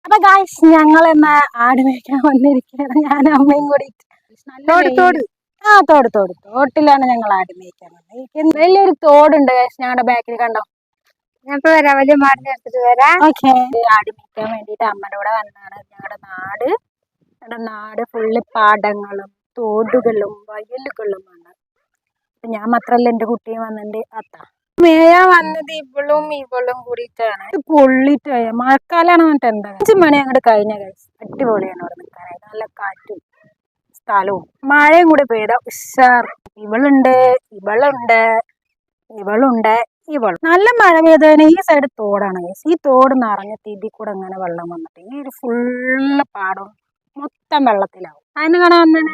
അപ്പൊ ഗായ്സ് ഞങ്ങൾ എന്നാ ആട് മേയ്ക്കാൻ വന്നിരിക്കുകയാണ്. ഞാൻ അമ്മയും കൂടി. തോട്ടിലാണ് ഞങ്ങൾ ആട് മേയ്ക്കാൻ വന്നത്. വലിയൊരു തോടുണ്ട് ഗായ്സ് ഞങ്ങളുടെ ബാക്കിൽ, കണ്ടോ? ഞങ്ങൾക്ക് വരാം, വലിയ മാടിനെ എടുത്തിട്ട് വരാം. ഓക്കെ, ആട് മേയ്ക്കാൻ വേണ്ടിട്ട് അമ്മയുടെ കൂടെ വന്നതാണ്. ഞങ്ങളുടെ നാട് ഫുള്ള് പാടങ്ങളും തോടുകളും വയലുകളുമാണ്. അപ്പൊ ഞാൻ മാത്രല്ല, എന്റെ കുട്ടിയും വന്നിട്ടുണ്ട്. മേയാൻ വന്നത് ഇവളും കൂടിയിട്ടാണ്. പൊള്ളിട്ട് മഴക്കാലാണ് എന്നിട്ട് എന്താ 5 മണി അങ്ങോട്ട് കഴിഞ്ഞ ഗൈസ്. അടിപൊളിയാണ് ഇവിടെ നിൽക്കാനായിട്ട്. നല്ല കാറ്റും സ്ഥലവും മഴയും കൂടി പെയ്ത ഉഷാർ. ഇവളുണ്ട് നല്ല മഴ പെയ്തതിന് ഈ സൈഡ് തോടാണ് ഗൈസ്. ഈ തോട് നിറഞ്ഞിട്ട് ഇതിൽ കൂടെ അങ്ങനെ വെള്ളം വന്നിട്ട് ഈ ഒരു ഫുള്ള് പാടവും മൊത്തം വെള്ളത്തിലാവും. അതിന് കാണാൻ വന്നാണ്.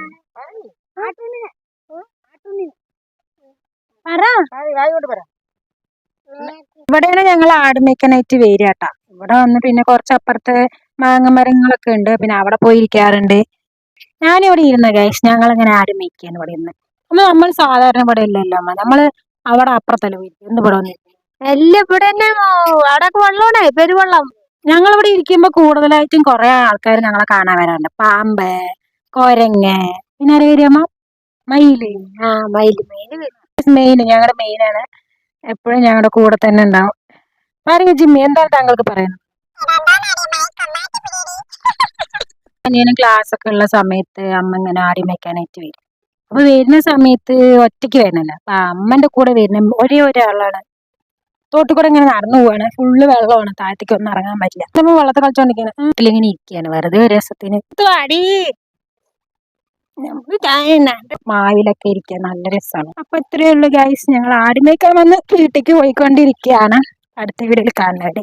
ഇവിടെയാണ് ഞങ്ങൾ ആട് മേയ്ക്കാനായിട്ട് വരികട്ടാ. ഇവിടെ വന്ന് പിന്നെ കുറച്ചപ്പുറത്ത് മാങ്ങ മരങ്ങളൊക്കെ ഉണ്ട്. പിന്നെ അവിടെ പോയിരിക്കാറുണ്ട്. ഞാനിവിടെ ഇരുന്ന ഗൈസ്. ഞങ്ങളിങ്ങനെ ആട് മേയ്ക്കാണ് ഇവിടെ ഇരുന്ന്. നമ്മൾ സാധാരണ ഇവിടെ ഇല്ലല്ലോ, നമ്മള് അവിടെ അപ്പുറത്തല്ല പോയിരിക്കും. ഇവിടെ വന്നിരിക്കും. എല്ലാം ഇവിടെ തന്നെ. അവിടെയൊക്കെ വെള്ളമാണ്, പെരുവെള്ളം. ഞങ്ങളിവിടെ ഇരിക്കുമ്പോ കൂടുതലായിട്ടും കുറെ ആൾക്കാർ ഞങ്ങളെ കാണാൻ വരാറുണ്ട്. പാമ്പ്, കൊരങ്ങ്, പിന്നെ ആരെ വരികമ്മ? മയില്. ഞങ്ങളുടെ മെയിനാണ്. എപ്പോഴും ഞങ്ങളുടെ കൂടെ തന്നെ ഉണ്ടാവും. പറയുക ജിമ്മി, എന്താണ് താങ്കൾക്ക് പറയുന്നത്? അനിയനും ക്ലാസ് ഒക്കെ ഉള്ള സമയത്ത് അമ്മ ഇങ്ങനെ ആടി മേയ്ക്കാനായിട്ട് വരും. അപ്പൊ വരുന്ന സമയത്ത് ഒറ്റയ്ക്ക് വരണല്ല, അപ്പൊ അമ്മന്റെ കൂടെ വരുന്ന ഒരാളാണ്. തോട്ടിൽ കൂടെ ഇങ്ങനെ നടന്നു പോവാണ്. ഫുള്ള് വെള്ളമാണ്, താഴത്തേക്ക് ഒന്നും ഇറങ്ങാൻ പറ്റില്ല. നമ്മൾ വെള്ളത്തിൽ കളിച്ചോണ്ടിരിക്കുകയാണ്. വീട്ടിലിങ്ങനെ ഇരിക്കുകയാണ് വെറുതെ ഒരു രസത്തിന്. മാവിലൊക്കെ ഇരിക്കാൻ നല്ല രസമാണ്. അപ്പൊ ഇത്രയേ ഉള്ളൂ ഗൈസ്. ഞങ്ങൾ ആട് മേയ്ക്കാൻ വന്ന് വീട്ടിലേക്ക് പോയിക്കൊണ്ടിരിക്കുകയാണ്. അടുത്ത വീഡിയോയിൽ കാണുന്നത്.